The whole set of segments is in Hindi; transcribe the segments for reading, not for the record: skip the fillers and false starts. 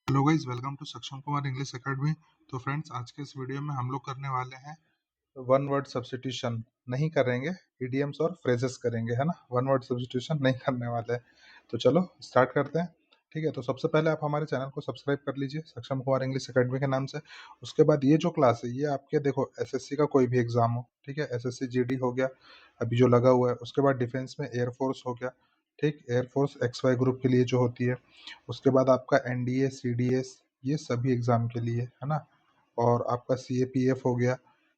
हेलो गाइस, वेलकम टू सक्षम कुमार इंग्लिश एकेडमी। तो फ्रेंड्स, आज के इस वीडियो में हम लोग करने वाले हैं वन वर्ड सब्स्टिट्यूशन। नहीं करेंगे, इडियम्स और फ्रेजेस करेंगे, है ना। वन वर्ड सब्स्टिट्यूशन नहीं करने वाले हैं। तो चलो स्टार्ट करते हैं। ठीक है, तो सबसे पहले आप हमारे चैनल को सब्सक्राइब कर लीजिए सक्षम कुमार इंग्लिश एकेडमी के नाम से। उसके बाद ये जो क्लास है ये आपके देखो एसएससी का कोई भी एग्जाम हो, ठीक है, एसएससी जीडी हो गया अभी जो लगा हुआ है, उसके बाद डिफेंस में एयरफोर्स हो गया, ठीक, एयरफोर्स XY ग्रुप के लिए जो होती है, उसके बाद आपका एनडीए सीडीएस, ये सभी एग्जाम के लिए, है ना। और आपका सीएपीएफ हो गया,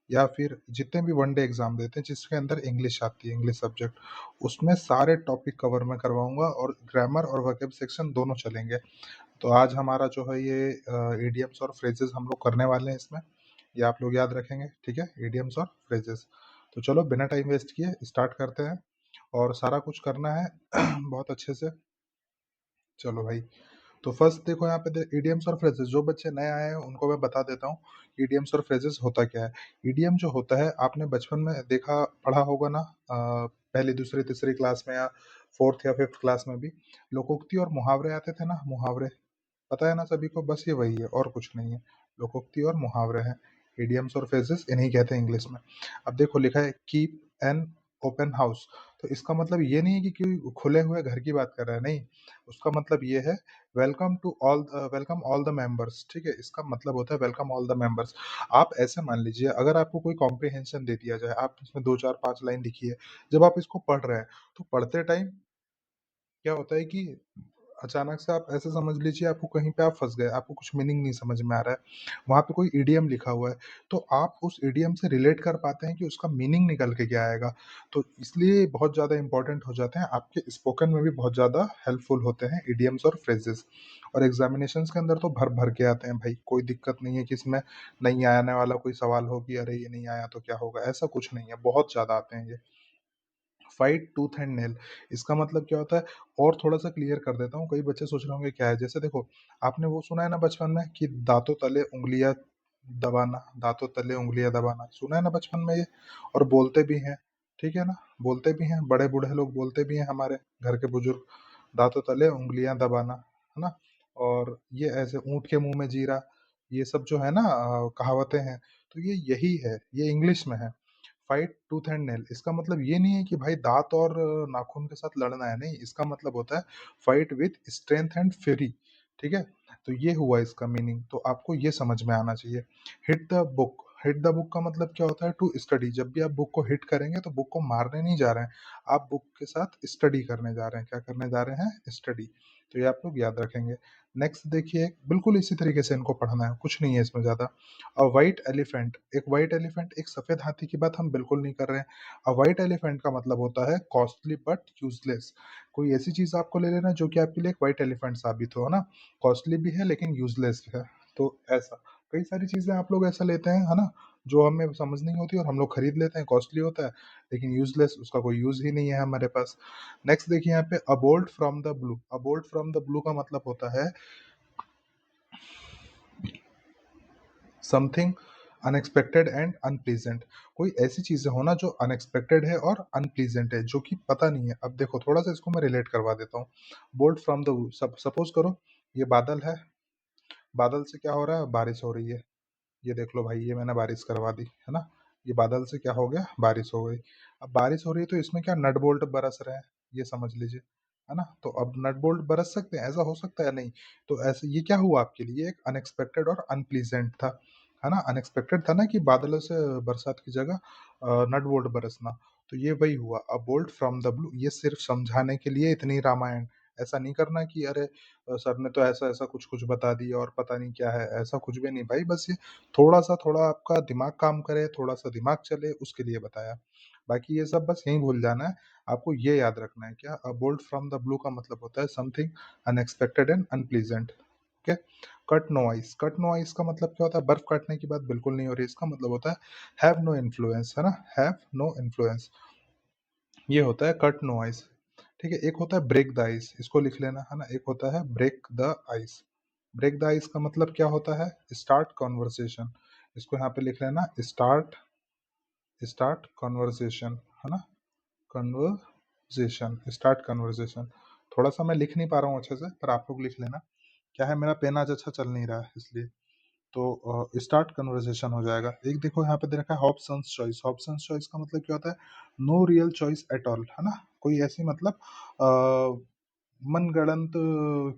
या फिर जितने भी वनडे एग्जाम देते हैं जिसके अंदर इंग्लिश आती है, इंग्लिश सब्जेक्ट, उसमें सारे टॉपिक कवर मैं करवाऊंगा और ग्रामर और वोकैब सेक्शन दोनों चलेंगे। तो आज हमारा जो है ये इडियम्स और फ्रेजेस हम लोग करने वाले हैं इसमें, ये आप लोग याद रखेंगे, ठीक है, इडियम्स और फ्रेजेस। तो चलो बिना टाइम वेस्ट किए स्टार्ट करते हैं, और सारा कुछ करना है बहुत अच्छे से। चलो भाई, तो फर्स्ट देखो यहाँ पे इडियम्स और फ्रेजेस, जो बच्चे नए आए हैं उनको मैं बता देता हूँ इडियम्स और फ्रेजेस होता क्या है। इडियम जो होता है आपने बचपन में देखा पढ़ा होगा ना, पहली दूसरी तीसरी क्लास में या फोर्थ या फिफ्थ क्लास में भी लोकोक्ति और मुहावरे आते थे ना, मुहावरे, पता है ना सभी को, बस ये वही है और कुछ नहीं है। लोकोक्ति और मुहावरे हैं, इडियम्स और फ्रेजेस इन्हीं कहते हैं इंग्लिश में। अब देखो लिखा है कीप एन ओपन हाउस, तो इसका मतलब ये नहीं है कि कोई खुले हुए घर की बात कर रहा है, नहीं। उसका मतलब ये है वेलकम ऑल द मेंबर्स, ठीक है, इसका मतलब होता है वेलकम ऑल द मेंबर्स। आप ऐसे मान लीजिए, अगर आपको कोई कॉम्प्रिहेंशन दे दिया जाए, आप इसमें 2 4 5 लाइन लिखिए, जब आप इसको पढ़ रहे हैं तो पढ़ते टाइम क्या होता है कि अचानक से आप ऐसे समझ लीजिए आपको कहीं पे आप फँस गए, आपको कुछ मीनिंग नहीं समझ में आ रहा है। वहाँ पे कोई इडियम लिखा हुआ है, तो आप उस इडियम से रिलेट कर पाते हैं कि उसका मीनिंग निकल के क्या आएगा। तो इसलिए बहुत ज़्यादा इम्पोर्टेंट हो जाते हैं, आपके स्पोकन में भी बहुत ज़्यादा हेल्पफुल होते हैं इडियम्स और फ्रेजेस। और एग्ज़ामिनेशंस के अंदर तो भर-भर के आते हैं भाई, कोई दिक्कत नहीं है कि इसमें नहीं आने वाला कोई सवाल हो कि अरे ये नहीं आया तो क्या होगा, ऐसा कुछ नहीं है, बहुत ज़्यादा आते हैं ये। फाइट टूथ एंड नेल, इसका मतलब क्या होता है, और थोड़ा सा क्लियर कर देता हूँ, कई बच्चे सोच रहे होंगे क्या है। जैसे देखो, आपने वो सुना है ना बचपन में कि दांतों तले उंगलियां दबाना, दांतों तले उंगलियां दबाना, सुना है ना बचपन में ये, और बोलते भी हैं, ठीक है ना, बोलते भी हैं, बड़े बूढ़े लोग बोलते भी हैं, हमारे घर के बुजुर्ग, दांतों तले उंगलियां दबाना, है ना। और ये ऐसे ऊंट के मुंह में जीरा, ये सब जो है ना कहावतें हैं, तो ये यही है, ये इंग्लिश में है। फाइट टूथ एंड नेल, इसका मतलब ये नहीं है कि भाई दांत और नाखून के साथ लड़ना है, नहीं, इसका मतलब होता है fight with strength and fury, ठीक है। तो ये हुआ इसका मीनिंग, तो आपको ये समझ में आना चाहिए। Hit the book, hit the book का मतलब क्या होता है, टू स्टडी, जब भी आप बुक को हिट करेंगे तो बुक को मारने नहीं जा रहे हैं, आप बुक के साथ स्टडी करने जा रहे हैं, क्या करने जा रहे हैं, स्टडी। तो ये आप लोग याद रखेंगे। नेक्स्ट देखिए, बिल्कुल इसी तरीके से इनको पढ़ना है, कुछ नहीं है इसमें ज्यादा। अ व्हाइट एलिफेंट, एक व्हाइट एलिफेंट, एक सफेद हाथी की बात हम बिल्कुल नहीं कर रहे हैं। अ व्हाइट एलिफेंट का मतलब होता है कॉस्टली बट यूजलेस। कोई ऐसी चीज आपको ले लेना जो कि आपके लिए एक व्हाइट एलिफेंट साबित हो, है ना, कॉस्टली भी है लेकिन यूजलेस है। तो ऐसा कई सारी चीजें आप लोग ऐसा लेते हैं, है ना, जो हमें समझ नहीं होती और हम लोग खरीद लेते हैं, कॉस्टली होता है लेकिन यूजलेस, उसका कोई यूज ही नहीं है हमारे पास। नेक्स्ट देखिए यहाँ पे, a bolt from the blue, a bolt from the blue का मतलब होता है समथिंग अनएक्सपेक्टेड एंड अनप्लीजेंट। कोई ऐसी चीजें होना जो अनएक्सपेक्टेड है और अनप्लीजेंट है, जो कि पता नहीं है। अब देखो थोड़ा सा इसको मैं रिलेट करवा देता हूँ। बोल्ट फ्रॉम द, सपोज करो ये बादल है, बादल से क्या हो रहा है, बारिश हो रही है। ये देख लो भाई, ये मैंने बारिश करवा दी, है ना, ये बादल से क्या हो गया, बारिश हो गई। अब बारिश हो रही है तो इसमें क्या नट बोल्ट बरस रहे हैं, ये समझ लीजिए, है ना। तो अब नट बोल्ट बरस सकते हैं, ऐसा हो सकता है, नहीं। तो ऐसे ये क्या हुआ आपके लिए, एक अनएक्सपेक्टेड और अनप्लीजेंट था, है ना, अनएक्सपेक्टेड था ना कि बादलों से बरसात की जगह नट बोल्ट बरसना। तो ये वही हुआ, अ बोल्ट फ्रॉम द ब्लू, ये सिर्फ समझाने के लिए इतनी रामायण। ऐसा नहीं करना कि अरे सर ने तो ऐसा ऐसा कुछ कुछ बता दिया और पता नहीं क्या है, ऐसा कुछ भी नहीं भाई, बस ये थोड़ा आपका दिमाग काम करे, थोड़ा सा दिमाग चले, उसके लिए बताया। बाकी ये सब बस यहीं भूल जाना है, आपको ये याद रखना है, क्या, a bolt from the blue का मतलब होता है something unexpected and unpleasant, okay. Cut no ice, cut no ice का मतलब क्या होता है, बर्फ काटने की बात बिल्कुल नहीं हो रही, इसका मतलब होता है हैव नो इन्फ्लुएंस, है ना, हैव नो इन्फ्लुएंस, ये होता है कट नो आइस, ठीक है। एक होता है ब्रेक द आइस, इसको लिख लेना, है ना, एक होता है break the ice. Break the ice का मतलब क्या होता है, स्टार्ट कॉन्वर्सेशन, इसको यहाँ पे लिख लेना, स्टार्ट, स्टार्ट कॉन्वर्सेशन, है ना, कन्वर्जेशन, स्टार्ट कन्वर्जेशन। थोड़ा सा मैं लिख नहीं पा रहा हूँ अच्छे से, पर आप लोग लिख लेना, क्या है, मेरा पेन आज अच्छा चल नहीं रहा है इसलिए। तो स्टार्ट कन्वर्सेशन हो जाएगा। एक देखो यहाँ पे दे रखा है हॉब्सन्स चॉइस। हॉब्सन्स चॉइस का मतलब क्या होता है? No real choice at all, है ना? कोई ऐसी मतलब मनगढ़ंत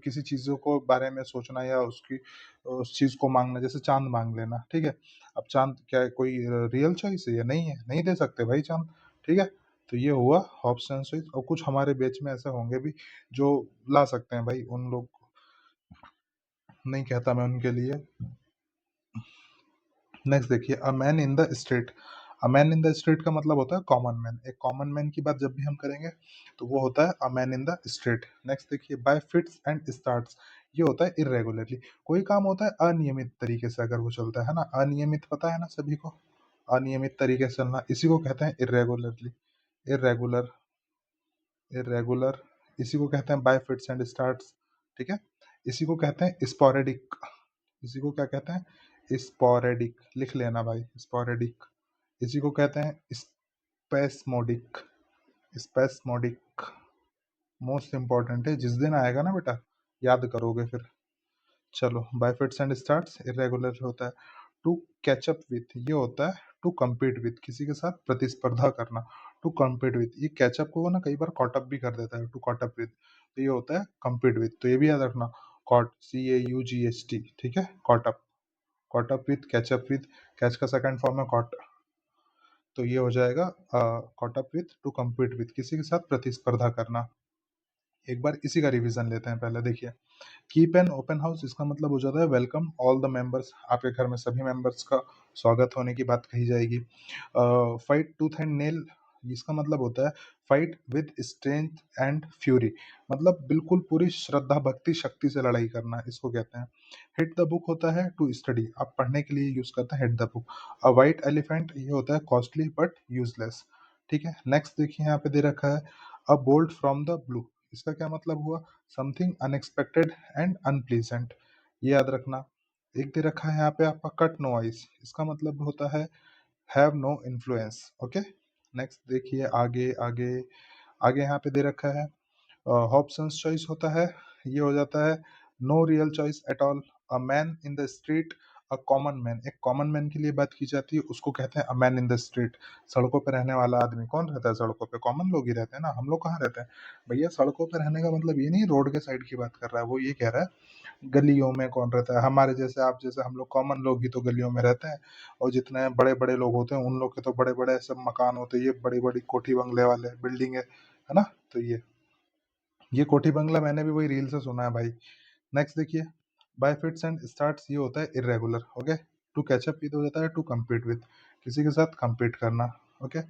किसी चीज़ों को बारे में सोचना या उसकी उस चीज़ को माँगना, जैसे चाँद माँग लेना, ठीक है? अब चाँद क्या है, कोई रियल चॉइस है? या नहीं है, नहीं दे सकते भाई चाँद, ठीक है? तो ये हुआ हॉब्सन्स चॉइस। और कुछ हमारे बैच में ऐसे होंगे भी जो ला सकते हैं भाई, उन लोग नहीं कहता मैं उनके लिए। नेक्स्ट देखिए, अ man in the street. A man in the street का मतलब होता है कॉमन मैन। एक कॉमन मैन की बात जब भी हम करेंगे तो वो होता है अ man in the street. Next देखिए, बाय फिट्स एंड स्टार्ट्स। ये होता है इरेगुलरली। कोई काम होता है अनियमित तरीके से अगर वो चलता है ना, अनियमित पता है ना सभी को, अनियमित तरीके से चलना, इसी को कहते हैं इरेगुलरली। इरेगुलर, इरेगुलर, इसी को कहते हैं बाय फिट्स एंड स्टार्ट्स, ठीक है? इसी को कहते हैं स्पोरेडिक। इसी को क्या कहते हैं? स्पोरेडिक, लिख लेना भाई, स्पोरेडिक। इसी को कहते हैं स्पेस्मोडिक। स्पेस्मोडिक मोस्ट इंपॉर्टेंट है, जिस दिन आएगा ना बेटा याद करोगे फिर। चलो, bye fits and starts irregular होता है। टू कैचअप विथ, ये होता है टू compete विथ, किसी के साथ प्रतिस्पर्धा करना। टू compete विथ, ये कैचअप को ना कई बार कॉटअप भी कर देता है, टू कॉटअप विथ। तो ये होता है compete विथ, तो ये भी याद रखना, कॉट, CAUGST, ठीक है? Caught up, caught up with, catch up with. Catch का सेकंड फॉर्म है कॉट, तो ये हो जाएगा caught up with, to compete with, किसी के साथ प्रतिस्पर्धा करना। एक बार इसी का रिवीजन लेते हैं पहले, देखिए। कीप एन ओपन हाउस, इसका मतलब हो जाता है वेलकम ऑल द मेंबर्स, आपके घर में सभी मेंबर्स का स्वागत होने की बात कही जाएगी। फाइट टूथ एंड नेल, इसका मतलब होता है fight with strength and fury, मतलब बिल्कुल पूरी श्रद्धा भक्ति शक्ति से लड़ाई करना, इसको कहते हैं। हिट द बुक होता है टू स्टडी, आप पढ़ने के लिए यूज करते हैं hit the book. A white elephant, ये होता है कॉस्टली बट यूजलेस, ठीक है? नेक्स्ट देखिए, यहाँ पे दे रखा है अ बोल्ट फ्रॉम द ब्लू, इसका क्या मतलब हुआ? समथिंग अनएक्सपेक्टेड एंड अनप्लीजेंट, ये याद रखना। एक दे रखा है यहाँ पे आपका कट नो आइस, इसका मतलब होता है have no influence, okay? Next देखिए, आगे आगे आगे यहाँ पे दे रखा है हॉब्सन्स चॉइस होता है, ये हो जाता है no real choice at all. A man in the street, a common man, एक कॉमन मैन के लिए बात की जाती है, उसको कहते हैं a man in the street. सड़कों पर रहने वाला आदमी, कौन रहता है सड़कों पे? कॉमन लोग ही रहते हैं ना, हम लोग कहाँ रहते हैं भैया? सड़कों पर रहने का मतलब ये नहीं रोड के साइड की बात कर रहा है, वो ये कह रहा है गलियों में कौन रहता है, हमारे जैसे, आप जैसे, हम लोग कॉमन लोग ही तो गलियों में रहते हैं। और जितने बड़े बड़े लोग होते हैं उन लोग के तो बड़े बड़े सब मकान होते हैं, ये बड़ी बड़ी कोठी बंगले वाले बिल्डिंग है ना? तो ये कोठी बंगला मैंने भी वही रील से सुना है भाई। नेक्स्ट देखिए, बाय फिट्स एंड स्टार्ट्स, ये होता है irregular, okay? To catch up with हो जाता है टू compete विद, किसी के साथ compete करना, ओके?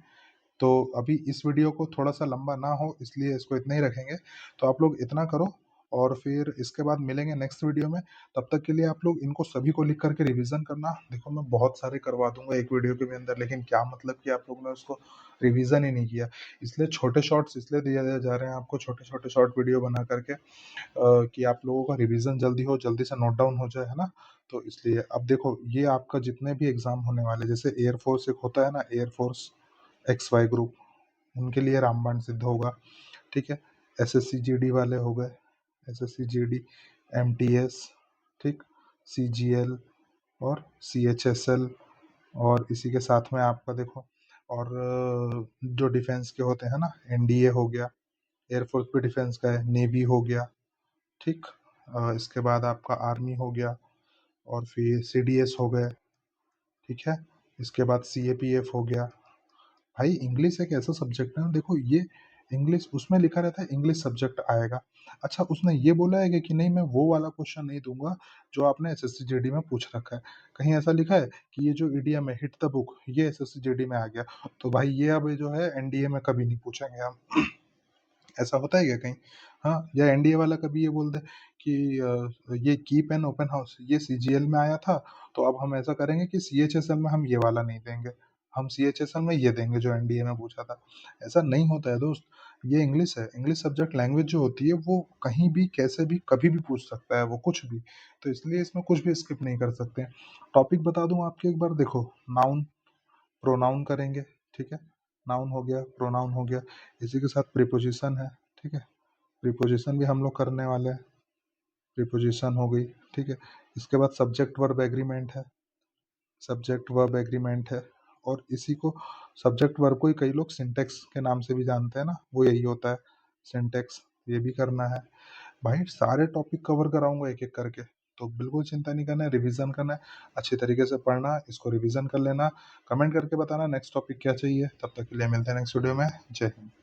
तो अभी इस वीडियो को थोड़ा सा लंबा ना हो इसलिए इसको इतना ही रखेंगे। तो आप लोग इतना करो और फिर इसके बाद मिलेंगे नेक्स्ट वीडियो में। तब तक के लिए आप लोग इनको सभी को लिख करके रिवीजन करना। देखो, मैं बहुत सारे करवा दूंगा एक वीडियो के भी अंदर, लेकिन क्या मतलब कि आप लोग ने उसको रिवीजन ही नहीं किया। इसलिए छोटे शॉर्ट्स इसलिए दिए जा रहे हैं आपको, छोटे छोटे शॉर्ट वीडियो बना करके, कि आप लोगों का रिवीजन जल्दी हो, जल्दी से नोट डाउन हो जाए, है ना? तो इसलिए अब देखो, ये आपका जितने भी एग्जाम होने वाले, जैसे एयरफोर्स एक होता है ना, एयरफोर्स XY ग्रुप, उनके लिए रामबाण सिद्ध होगा, ठीक है? SSC GD वाले हो गए, SSC GD, MTS, ठीक, CGL और CHSL, और इसी के साथ में आपका देखो, और जो डिफेंस के होते हैं ना, NDA हो गया, एयरफोर्स भी डिफेंस का है, नेवी हो गया, ठीक। इसके बाद आपका आर्मी हो गया, और फिर CDS हो गए, ठीक है। इसके बाद CAPF हो गया। भाई इंग्लिश एक ऐसा सब्जेक्ट है ना, देखो ये इंग्लिश उसमें लिखा रहता है इंग्लिश सब्जेक्ट आएगा। अच्छा, उसने ये बोला है कि नहीं मैं वो वाला क्वेश्चन नहीं दूंगा जो आपने SSC GD में पूछ रखा है। कहीं ऐसा लिखा है कि ये जो ईडीएम है हिट द बुक, ये SSC GD में आ गया, तो भाई ये अब जो है NDA में कभी नहीं पूछेंगे हम। ऐसा होता है क्या कहीं? हाँ, या NDA वाला कभी ये बोल दे कि ये कीप एन ओपन हाउस ये CGL में आया था, तो अब हम ऐसा करेंगे कि CHSL में हम ये वाला नहीं देंगे, हम CHSL में ये देंगे जो NDA में पूछा था। ऐसा नहीं होता है दोस्त। ये इंग्लिश है, इंग्लिश सब्जेक्ट लैंग्वेज जो होती है वो कहीं भी कैसे भी कभी भी पूछ सकता है वो कुछ भी। तो इसलिए इसमें कुछ भी स्किप नहीं कर सकते। टॉपिक बता दूं आपके एक बार, देखो, नाउन, प्रोनाउन करेंगे, ठीक है? नाउन हो गया, प्रोनाउन हो गया, इसी के साथ प्रीपोजिशन है, ठीक है? प्रीपोजिशन भी हम लोग करने वाले हैं। प्रीपोजिशन हो गई, ठीक है। इसके बाद सब्जेक्ट वर्ब एग्रीमेंट है, सब्जेक्ट वर्ब एग्रीमेंट है। और इसी को सब्जेक्ट वर्ब को ही कई लोग सिंटेक्स के नाम से भी जानते हैं ना, वो यही होता है सिंटेक्स। ये भी करना है भाई, सारे टॉपिक कवर कराऊंगा एक एक करके, तो बिल्कुल चिंता नहीं करना है, रिवीजन करना है, अच्छी तरीके से पढ़ना, इसको रिवीजन कर लेना। कमेंट करके बताना नेक्स्ट टॉपिक क्या चाहिए। तब तक के लिए मिलते हैं नेक्स्ट वीडियो में। जय हिंद।